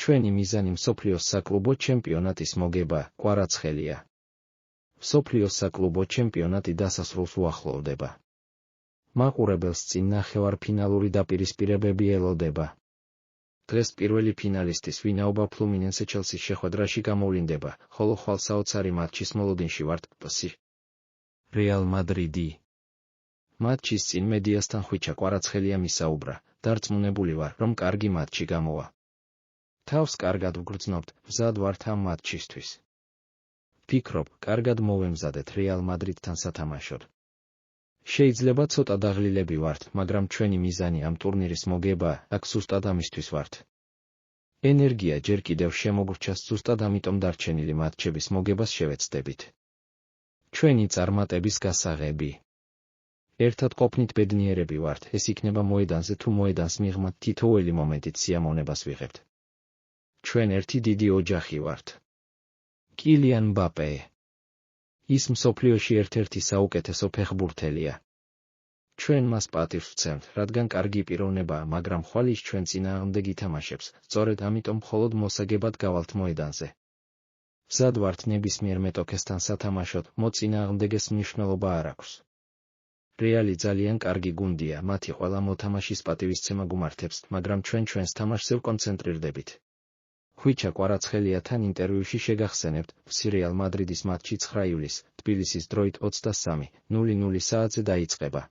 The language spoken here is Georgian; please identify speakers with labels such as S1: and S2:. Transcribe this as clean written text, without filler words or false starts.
S1: ჩვენი მიზანი მსოფლიოს საკლუბო ჩემპიონატის მოგება, კვარაცხელია. მსოფლიოს საკლუბო ჩემპიონატი დასასრულს უახლოვდება. მაყურებელს წინ ნახევარფინალური დაპირისპირებები ელოდება. დღეს პირველი ფინალისტის ვინაობა ფლუმინენსე ჩელსის შეხვედრაში გამოვლინდება, ხოლო ხვალ საოცარი მატჩის მოლოდინში ვართ პსი. რეალ მადრიდი. მატჩის წინ მედიასთან ხვიჩა კვარაცხელია მისაუბრა, დარწმუნებული ვარ, რომ კარგი მატჩი გამოვა. თავს კარგად ვგრძნობთ, მზად ვართ ამ მატჩისთვის. ვფიქრობ, კარგად მოვემზადეთ რეალ მადრიდთან სათამაშოდ. შეიძლება ცოტა დაღლილები ვართ, მაგრამ ჩვენი მიზანი ამ ტურნირის მოგება, აქ ზუსტად ამისთვის ვართ. ენერგია ჯერ კიდევ შემოგვრჩას ზუსტად ამიტომ დარჩენილი მატჩების მოგებას შევეცდებით. ჩვენი წარმატების გასაღები. ერთად ყოფნით ბედნიერები ვართ, ეს იქნება მოედანზე თუ მოედანს მიღმათ თითოეული მომენტით სიამოვნებას ვიღებთ. ჩვენ ერთი დიდი ოჯახი ვართ. კილიან მბაპე. ის მსოფლიოში ერთ-ერთი საუკეთესო ფეხბურთელია. ჩვენ მას პატივს ვცემთ, რადგან კარგი პიროვნებაა, მაგრამ ხვალ ის ჩვენ წინააღმდეგ ითამაშებს, სწორედ ამიტომ მხოლოდ მოსაგებად გავალთ მოედანზე. მზად ვართ ნებისმიერ მეტოქესთან სათამაშოდ, მოწინააღმდეგეს მნიშვნელობა არ აქვს. რეალი ძალიან კარგი გუნდია, მათი ყველა მოთამაშის პატივისცემა გუმართებს, მაგრამ ჩვენ ჩვენს თამაშზე ვკონცენტრირდებით. ხვიჩა კვარაცხელიათან ინტერვიუში შეგახსენებთ, რეალ მადრიდის მატჩი 9 ივლისს, თბილისის დროით 23:00 საათზე დაიწყება.